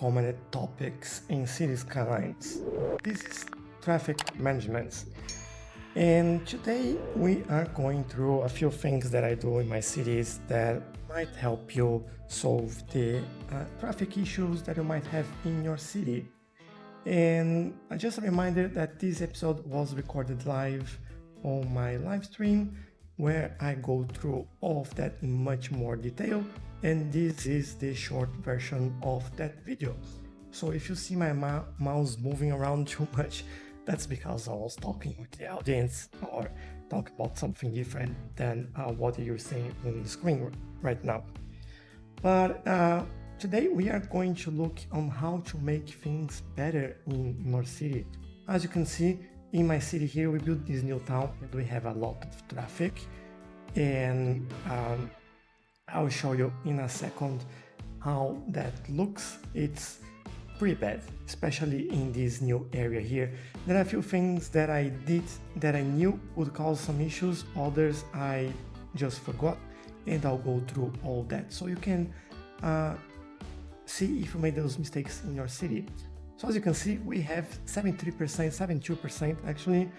common topics in City Skylines. This is traffic management. And today we are going through a few things that I do in my cities that might help you solve the traffic issues that you might have in your city. And just a reminder that this episode was recorded live on my live stream where I go through all of that in much more detail, and this is the short version of that video. So if you see my mouse moving around too much, that's because I was talking with the audience or talk about something different than what you're seeing on the screen right now. But today we are going to look on how to make things better in our city. As you can see, in my city here, we built this new town and we have a lot of traffic, and I'll show you in a second how that looks. It's pretty bad, especially in this new area here. There are a few things that I did that I knew would cause some issues, others I just forgot, and I'll go through all that so you can see if you made those mistakes in your city. So as you can see, we have 73%, 72% actually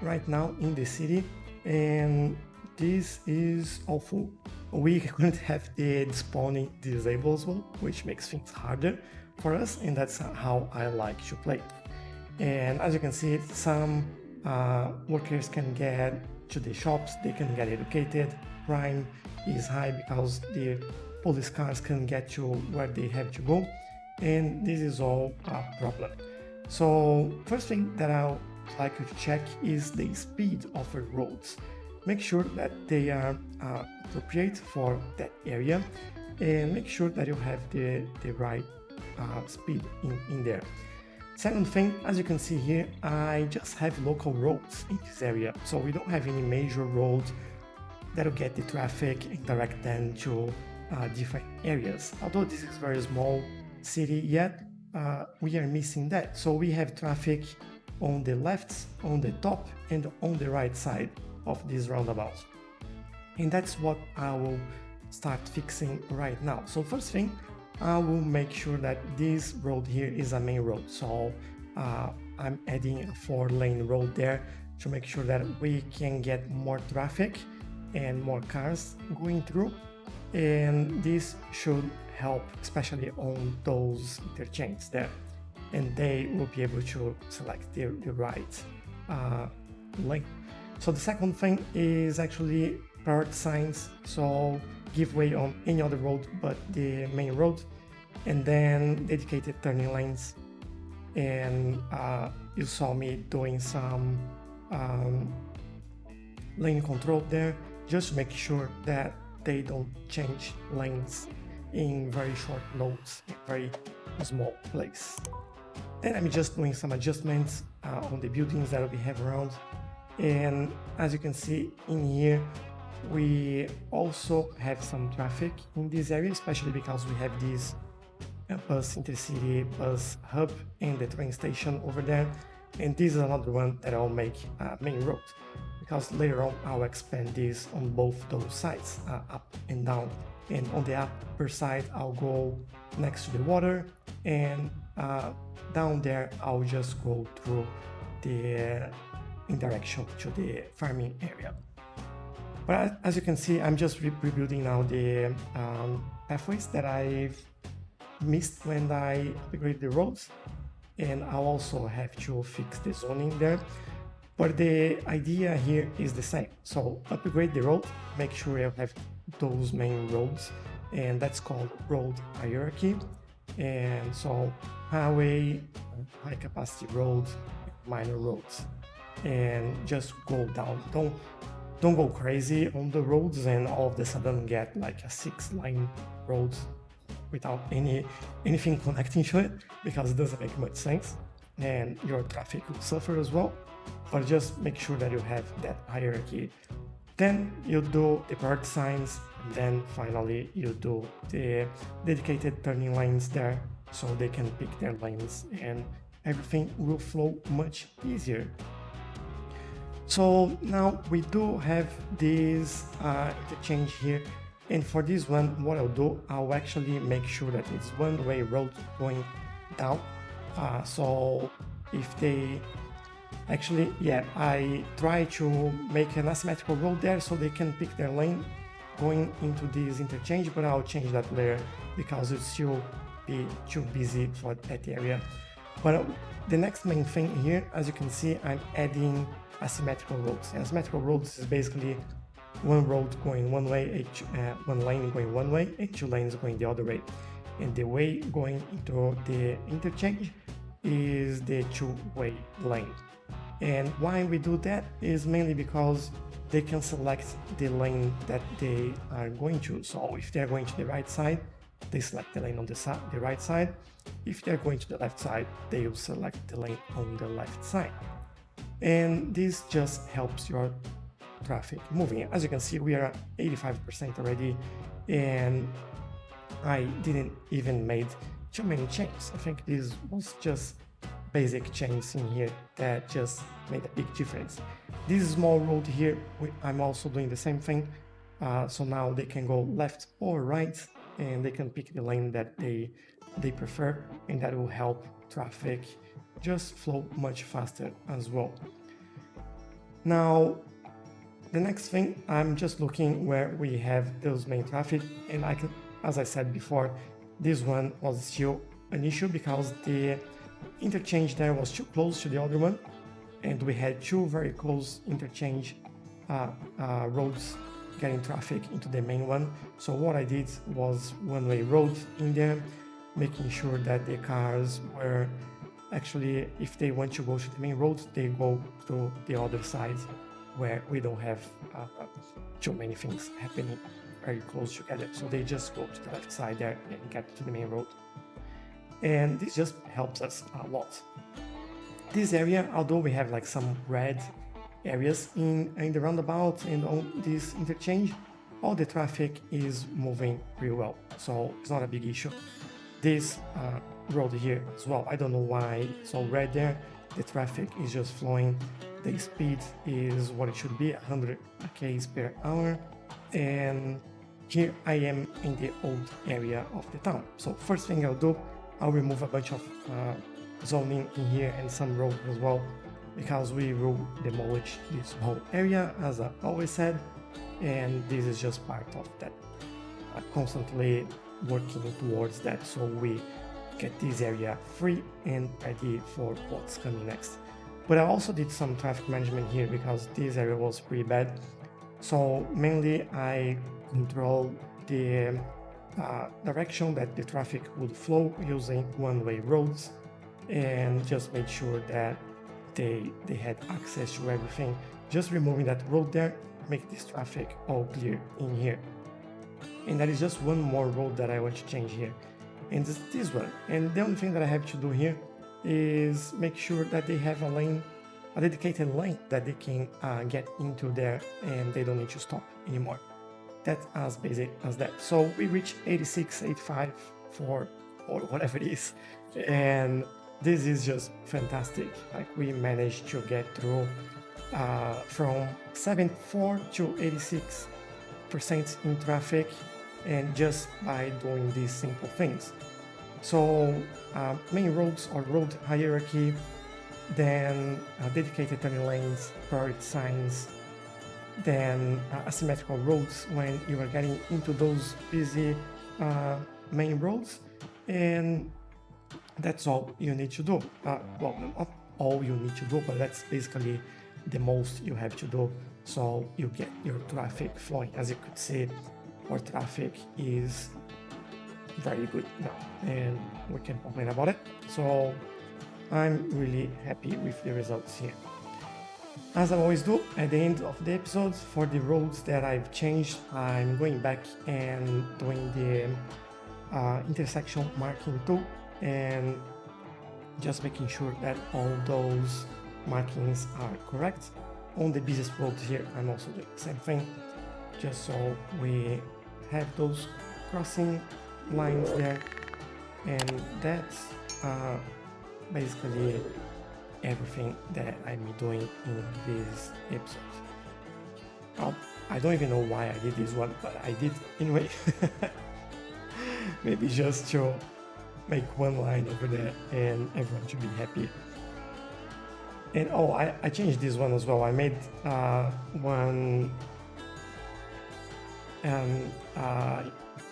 right now in the city, and this is awful. We couldn't have the spawning disabled as well, which makes things harder for us, and that's how I like to play. And as you can see, some workers can get to the shops, they can get educated, crime is high because the police cars can get to where they have to go, and this is all a problem. So first thing that I'll like you to check is the speed of the roads. Make sure that they are appropriate for that area, and make sure that you have the right speed in there. Second thing, as you can see here, I just have local roads in this area, so we don't have any major roads that will get the traffic and direct them to different areas. Although this is very small city yet, we are missing that. So we have traffic on the left, on the top, and on the right side of this roundabout. And that's what I will start fixing right now. So first thing, I will make sure that this road here is a main road. So I'm adding a 4-lane road there to make sure that we can get more traffic and more cars going through. And this should help, especially on those interchanges there. And they will be able to select the right lane. So the second thing is actually priority signs. So give way on any other road but the main road, and then dedicated turning lanes. And you saw me doing some lane control there, just to make sure that they don't change lanes in very short nodes, in very small place. Then I'm just doing some adjustments on the buildings that we have around. And as you can see in here, we also have some traffic in this area, especially because we have this bus intercity bus hub and the train station over there. And this is another one that I'll make main road, because later on I'll expand this on both those sides, up and down. And on the upper side I'll go next to the water, and down there I'll just go through the in direction to the farming area. But as you can see, I'm just rebuilding now the pathways that I've missed when I upgraded the roads, and I'll also have to fix the zoning there. But the idea here is the same. So upgrade the road, make sure you have those main roads, and that's called road hierarchy. And so highway, high capacity roads, minor roads, and just go down. Don't go crazy on the roads and all of a sudden get like a 6-line road without anything connecting to it, because it doesn't make much sense and your traffic will suffer as well. But just make sure that you have that hierarchy. Then you do the priority signs, and then finally you do the dedicated turning lanes there, so they can pick their lanes and everything will flow much easier. So now we do have this interchange here, and for this one, what I'll do, I'll actually make sure that it's one-way road going down. So if they actually, yeah, I try to make an asymmetrical road there so they can pick their lane going into this interchange, but I'll change that later because it's still be too busy for that area. But the next main thing here, as you can see, I'm adding asymmetrical roads. And asymmetrical roads is basically one road going one way, one lane going one way, and two lanes going the other way. And the way going into the interchange is the two-way lane. And why we do that is mainly because they can select the lane that they are going to. So if they're going to the right side, they select the lane on the right side. If they're going to the left side, they will select the lane on the left side. And this just helps your traffic moving. As you can see, we are at 85% already, and I didn't even made too many changes. I think this was just basic changes in here that just made a big difference. This small road here, I'm also doing the same thing. So now they can go left or right, and they can pick the lane that they prefer, and that will help traffic just flow much faster as well. Now, the next thing, I'm just looking where we have those main traffic, and I can, as I said before, this one was still an issue because the interchange there was too close to the other one, and we had two very close interchange roads getting traffic into the main one. So what I did was one-way road in there, making sure that the cars were actually, if they want to go to the main road, they go to the other side where we don't have too many things happening very close together. So they just go to the left side there and get to the main road. And this just helps us a lot. This area, although we have like some red areas in the roundabout and on this interchange, all the traffic is moving pretty well, so it's not a big issue. This road here as well, I don't know why it's all red there. The traffic is just flowing. The speed is what it should be, 100 km per hour. And here I am in the old area of the town. So first thing I'll do, I'll remove a bunch of zoning in here and some road as well, because we will demolish this whole area, as I always said, and this is just part of that. Constantly working towards that, so we get this area free and ready for what's coming next. But I also did some traffic management here because this area was pretty bad. So mainly I control the direction that the traffic would flow using one-way roads, and just made sure that they had access to everything. Just removing that road there, make this traffic all clear in here. And that is just one more road that I want to change here, and this one. And the only thing that I have to do here is make sure that they have a dedicated lane that they can get into there, and they don't need to stop anymore. That's as basic as that. So we reach 86, 85 or whatever it is, and this is just fantastic. Like, we managed to get through from 74 to 86% in traffic, and just by doing these simple things. So main roads or road hierarchy, then dedicated turning lanes, priority signs, then asymmetrical roads when you are getting into those busy main roads, and that's all you need to do. Well, not all you need to do, but that's basically the most you have to do, so you get your traffic flowing. As you could see, our traffic is very good now, and we can complain about it. So I'm really happy with the results here. As I always do at the end of the episodes, for the roads that I've changed, I'm going back and doing the intersection marking tool, and just making sure that all those markings are correct. On the busiest roads here, I'm also doing the same thing, just so we have those crossing lines there. And that's basically everything that I'm doing in this episode. I don't even know why I did this one, but I did anyway. Maybe just to make one line over there and everyone should be happy. And oh, I changed this one as well. I made one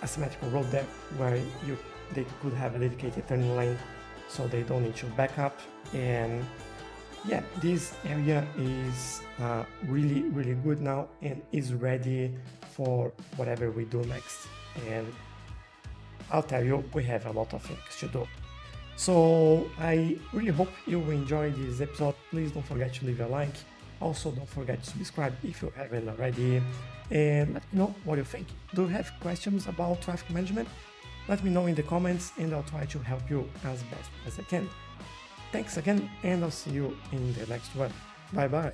asymmetrical road there where they could have a dedicated turning lane, so they don't need to back up. And yeah, this area is really good now and is ready for whatever we do next. And I'll tell you, we have a lot of things to do. So I really hope you enjoyed this episode. Please don't forget to leave a like. Also, don't forget to subscribe if you haven't already. And let me know what you think. Do you have questions about traffic management? Let me know in the comments and I'll try to help you as best as I can. Thanks again, and I'll see you in the next one. Bye bye.